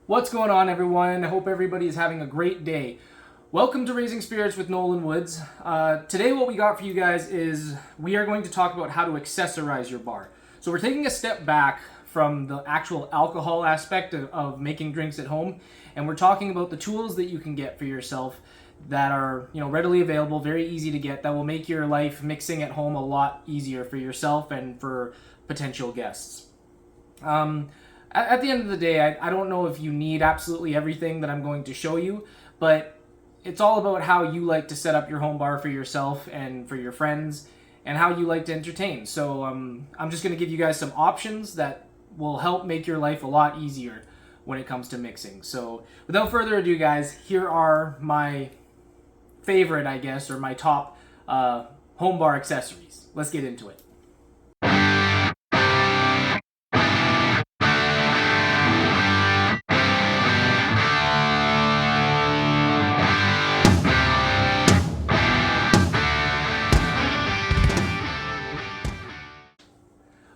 What's going on, everyone? I hope everybody is having a great day. Welcome to Raising Spirits with Nolan Woods. Today what we got for you guys is we are going to talk about how to accessorize your bar. So we're taking a step back from the actual alcohol aspect of making drinks at home, and we're talking about the tools that you can get for yourself that are readily available, very easy to get, that will make your life mixing at home a lot easier for yourself and for potential guests. At the end of the day, I don't know if you need absolutely everything that I'm going to show you, but it's all about how you like to set up your home bar for yourself and for your friends and how you like to entertain. So I'm just going to give you guys some options that will help make your life a lot easier when it comes to mixing. So without further ado, guys, here are my favorite, I guess, or my top home bar accessories. Let's get into it.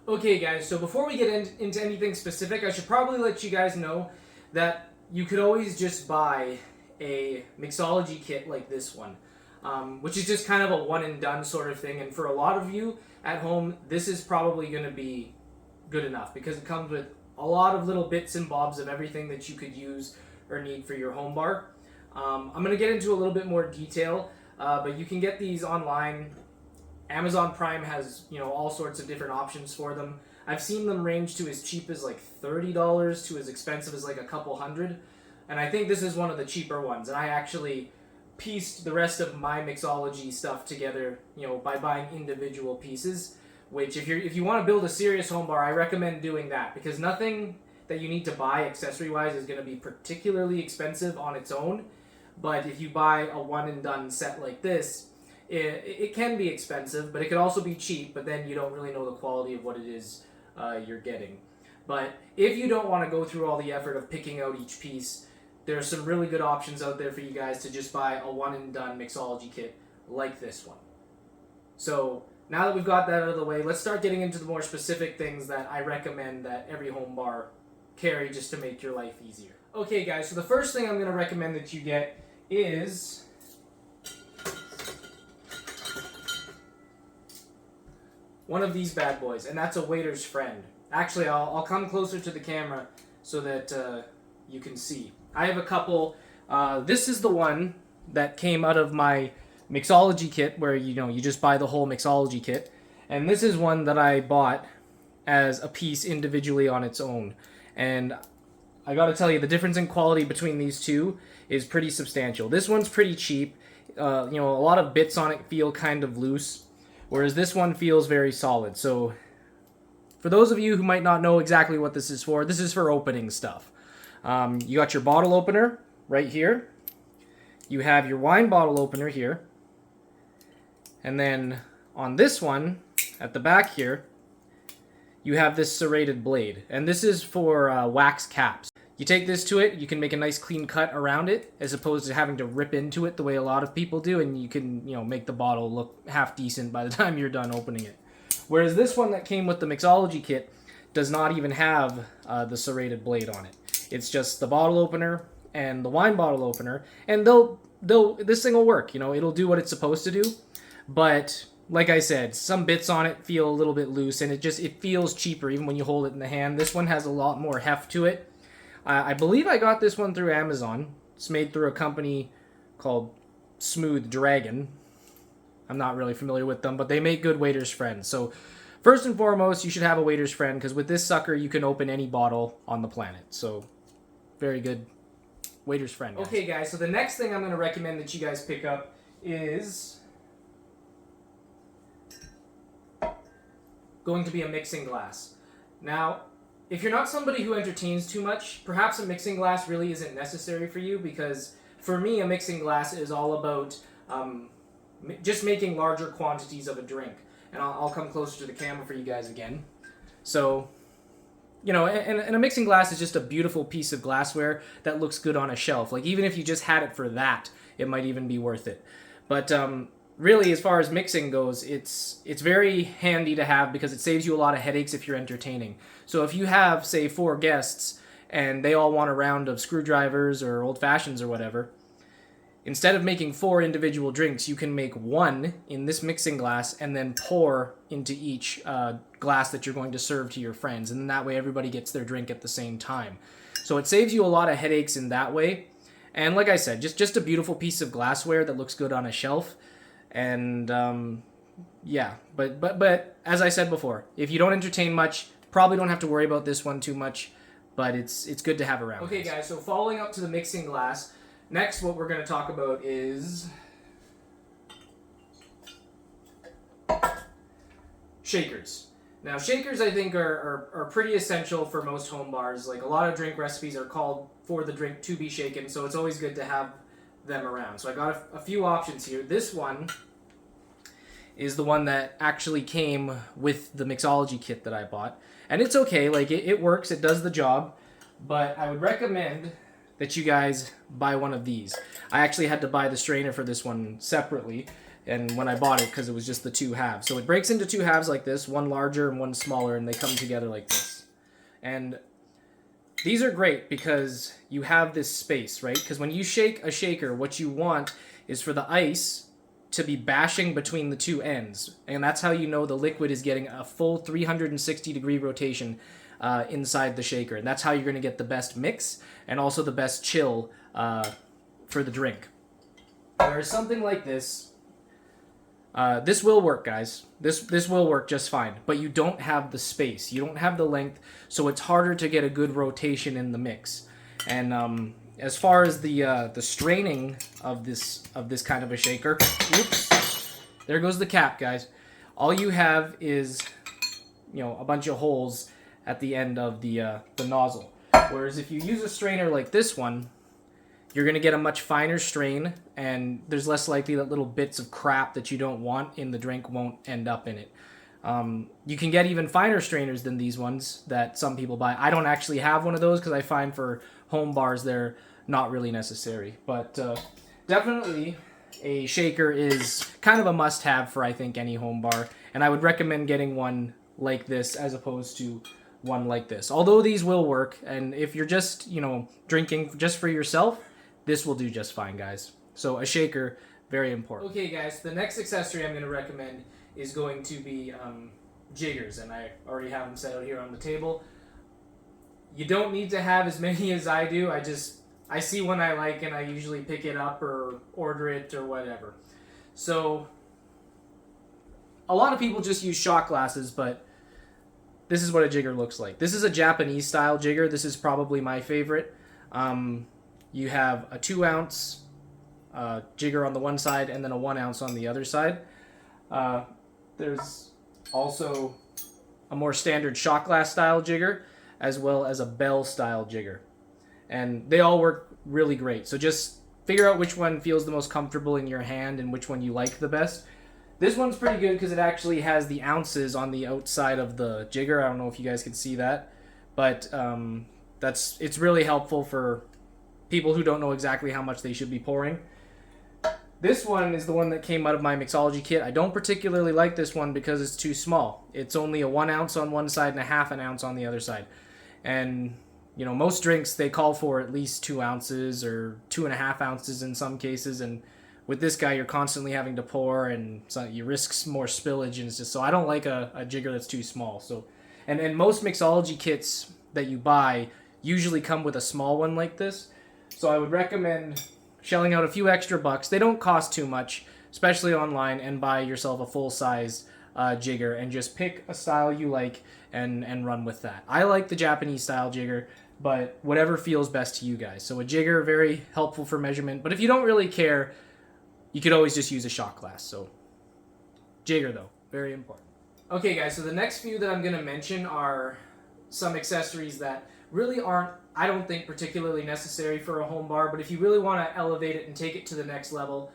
Okay, guys, so before we get into anything specific, I should probably let you guys know that you could always just buy a mixology kit like this one, which is just kind of a one and done sort of thing. And for a lot of you at home, this is probably going to be good enough because it comes with a lot of little bits and bobs of everything that you could use or need for your home bar. I'm going to get into a little bit more detail, but you can get these online. Amazon Prime has, all sorts of different options for them. I've seen them range to as cheap as like $30 to as expensive as like a couple hundred. And I think this is one of the cheaper ones. And I actually pieced the rest of my mixology stuff together, by buying individual pieces, which if you want to build a serious home bar, I recommend doing that because nothing that you need to buy accessory wise is going to be particularly expensive on its own. But if you buy a one and done set like this, it can be expensive, but it could also be cheap, but then you don't really know the quality of what it is you're getting. But if you don't want to go through all the effort of picking out each piece, there are some really good options out there for you guys to just buy a one and done mixology kit like this one. So now that we've got that out of the way, let's start getting into the more specific things that I recommend that every home bar carry just to make your life easier. Okay, guys, so the first thing I'm going to recommend that you get is one of these bad boys, and that's a waiter's friend. Actually, I'll come closer to the camera so that you can see. I have a couple. This is the one that came out of my mixology kit, where you just buy the whole mixology kit, and this is one that I bought as a piece individually on its own. And I got to tell you, the difference in quality between these two is pretty substantial. This one's pretty cheap. A lot of bits on it feel kind of loose, whereas this one feels very solid. So for those of you who might not know exactly what this is for opening stuff. You got your bottle opener right here. You have your wine bottle opener here. And then on this one, at the back here, you have this serrated blade. And this is for wax caps. You take this to it, you can make a nice clean cut around it, as opposed to having to rip into it the way a lot of people do, and you can, make the bottle look half decent by the time you're done opening it. Whereas this one that came with the mixology kit does not even have the serrated blade on it. It's just the bottle opener and the wine bottle opener, and this thing will work. It'll do what it's supposed to do. But like I said, some bits on it feel a little bit loose, and it feels cheaper even when you hold it in the hand. This one has a lot more heft to it. I believe I got this one through Amazon. It's made through a company called Smooth Dragon. I'm not really familiar with them, but they make good waiter's friends. So first and foremost, you should have a waiter's friend, because with this sucker, you can open any bottle on the planet. So very good waiter's friend, guys. Okay, guys, so the next thing I'm going to recommend that you guys pick up is going to be a mixing glass. Now, if you're not somebody who entertains too much, perhaps a mixing glass really isn't necessary for you, because for me, a mixing glass is all about just making larger quantities of a drink. And I'll come closer to the camera for you guys again. So, and a mixing glass is just a beautiful piece of glassware that looks good on a shelf. Like, even if you just had it for that, it might even be worth it. But really, as far as mixing goes, it's very handy to have because it saves you a lot of headaches if you're entertaining. So if you have, say, 4 guests and they all want a round of screwdrivers or old fashions or whatever, instead of making 4 individual drinks, you can make 1 in this mixing glass and then pour into each glass that you're going to serve to your friends. And then that way everybody gets their drink at the same time. So it saves you a lot of headaches in that way. And like I said, just a beautiful piece of glassware that looks good on a shelf. And yeah, but as I said before, if you don't entertain much, probably don't have to worry about this one too much. But it's good to have around. Okay, guys. So following up to the mixing glass, next what we're going to talk about is shakers. Now, shakers, I think, are pretty essential for most home bars. Like, a lot of drink recipes are called for the drink to be shaken, so it's always good to have them around. So I got a few options here. This one is the one that actually came with the mixology kit that I bought. And it's okay, like, it works, it does the job, but I would recommend that you guys buy one of these. I actually had to buy the strainer for this one separately, and when I bought it, because it was just the 2 halves. So it breaks into 2 halves like this, one larger and one smaller, and they come together like this. And these are great because you have this space, right? Because when you shake a shaker, what you want is for the ice to be bashing between the 2 ends. And that's how you know the liquid is getting a full 360-degree rotation inside the shaker. And that's how you're going to get the best mix and also the best chill for the drink. Whereas something like this, this will work, guys. This will work just fine, but you don't have the space. You don't have the length, so it's harder to get a good rotation in the mix. And as far as the straining of this kind of a shaker, oops, there goes the cap, guys. All you have is, you know, a bunch of holes at the end of the nozzle. Whereas if you use a strainer like this one, you're going to get a much finer strain, and there's less likely that little bits of crap that you don't want in the drink won't end up in it. You can get even finer strainers than these ones that some people buy. I don't actually have one of those because I find for home bars they're not really necessary. But definitely a shaker is kind of a must-have for, I think, any home bar. And I would recommend getting one like this as opposed to one like this. Although these will work, and if you're just, you know, drinking just for yourself, this will do just fine, guys. So a shaker, very important. Okay, guys, the next accessory I'm going to recommend is going to be jiggers, and I already have them set out here on the table. You don't need to have as many as I do. I see one I like, and I usually pick it up or order it or whatever. So a lot of people just use shot glasses, but this is what a jigger looks like. This is a Japanese-style jigger. This is probably my favorite. You have a 2-ounce jigger on the one side and then a 1-ounce on the other side. There's also a more standard shot glass style jigger as well as a bell style jigger. And they all work really great. So just figure out which one feels the most comfortable in your hand and which one you like the best. This one's pretty good because it actually has the ounces on the outside of the jigger. I don't know if you guys can see that, but it's really helpful for people who don't know exactly how much they should be pouring. This one is the one that came out of my mixology kit. I don't particularly like this one because it's too small. It's only a 1 ounce on one side and a 1/2 ounce on the other side. And, you know, most drinks, they call for at least 2 ounces or 2.5 ounces in some cases. And with this guy, you're constantly having to pour, and so you risk more spillage. And it's just, so I don't like a jigger that's too small. So, and most mixology kits that you buy usually come with a small one like this. So I would recommend shelling out a few extra bucks. They don't cost too much, especially online, and buy yourself a full-size jigger and just pick a style you like and run with that. I like the Japanese-style jigger, but whatever feels best to you guys. So a jigger, very helpful for measurement. But if you don't really care, you could always just use a shot glass. So jigger, though, very important. Okay, guys, so the next few that I'm going to mention are some accessories that really aren't, I don't think, particularly necessary for a home bar, but if you really want to elevate it and take it to the next level,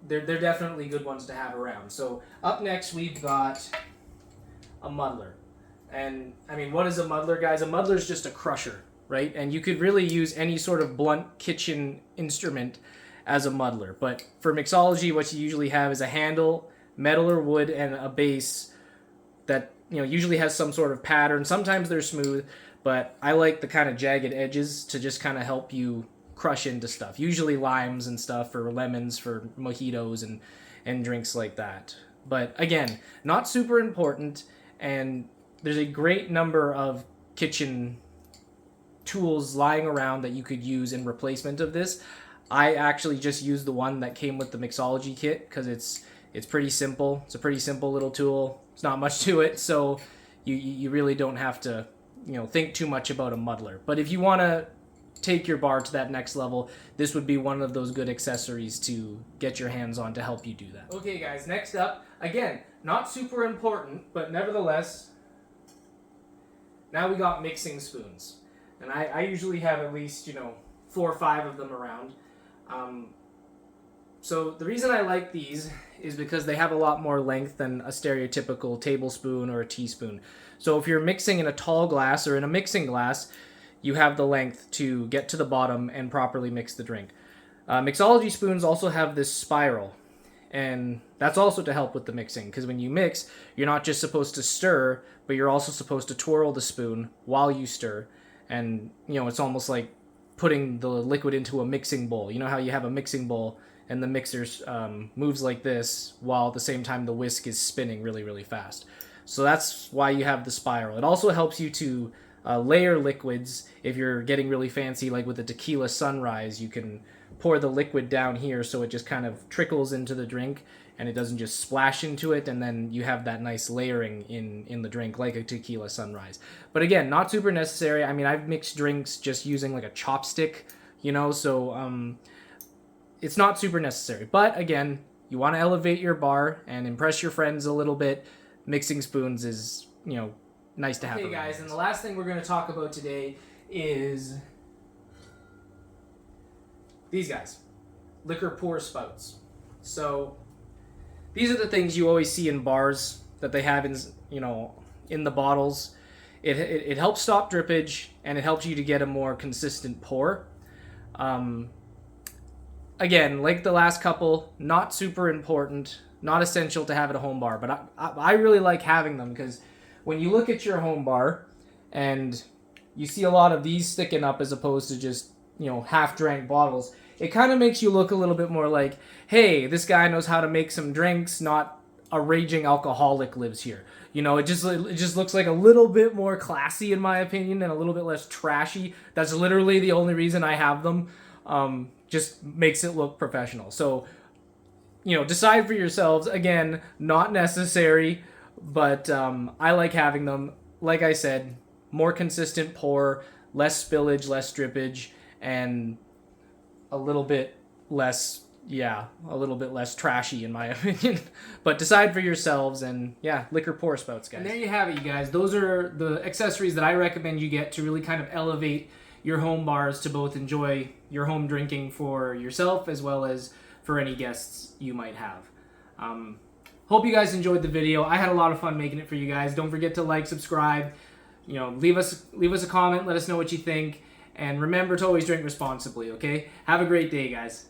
they're definitely good ones to have around. So up next, we've got a muddler. And, I mean, what is a muddler, guys? A muddler is just a crusher, right? And you could really use any sort of blunt kitchen instrument as a muddler. But for mixology, what you usually have is a handle, metal or wood, and a base that, you know, usually has some sort of pattern. Sometimes they're smooth, but I like the kind of jagged edges to just kind of help you crush into stuff. Usually limes and stuff, or lemons for mojitos and drinks like that. But again, not super important, and there's a great number of kitchen tools lying around that you could use in replacement of this. I actually just used the one that came with the mixology kit because it's pretty simple. It's a pretty simple little tool. It's not much to it, so you really don't have to think too much about a muddler. But if you want to take your bar to that next level, this would be one of those good accessories to get your hands on to help you do that. Okay guys, next up, again, not super important, but nevertheless, now we got mixing spoons. And I usually have at least 4 or 5 of them around. So the reason I like these is because they have a lot more length than a stereotypical tablespoon or a teaspoon. So if you're mixing in a tall glass or in a mixing glass, you have the length to get to the bottom and properly mix the drink. Mixology spoons also have this spiral, and that's also to help with the mixing, because when you mix, you're not just supposed to stir, but you're also supposed to twirl the spoon while you stir. And it's almost like putting the liquid into a mixing bowl. You know how you have a mixing bowl and the mixer moves like this while at the same time the whisk is spinning really, really fast. So that's why you have the spiral. It also helps you to layer liquids. If you're getting really fancy, like with the tequila sunrise, you can pour the liquid down here so it just kind of trickles into the drink and it doesn't just splash into it, and then you have that nice layering in the drink like a tequila sunrise. But again, not super necessary. I mean, I've mixed drinks just using like a chopstick, so it's not super necessary. But again, you want to elevate your bar and impress your friends a little bit. Mixing spoons is, nice to have. Okay guys, and the last thing we're going to talk about today is these guys, liquor pour spouts. So these are the things you always see in bars that they have in the bottles. It helps stop drippage, and it helps you to get a more consistent pour. Again, like the last couple, not super important, not essential to have at a home bar, but I really like having them, because when you look at your home bar and you see a lot of these sticking up as opposed to just half-drank bottles, it kind of makes you look a little bit more like, hey, this guy knows how to make some drinks, not a raging alcoholic lives here. It just looks like a little bit more classy, in my opinion, and a little bit less trashy. That's literally the only reason I have them. Just makes it look professional. So, decide for yourselves. Again, not necessary, but I like having them. Like I said, more consistent pour, less spillage, less drippage, and a little bit less trashy, in my opinion. But decide for yourselves, and liquor pour spouts, guys. And there you have it, you guys. Those are the accessories that I recommend you get to really kind of elevate your home bars, to both enjoy your home drinking for yourself as well as for any guests you might have. Hope you guys enjoyed the video. I had a lot of fun making it for you guys. Don't forget to like, subscribe, leave us a comment, let us know what you think. And remember to always drink responsibly, okay? Have a great day, guys.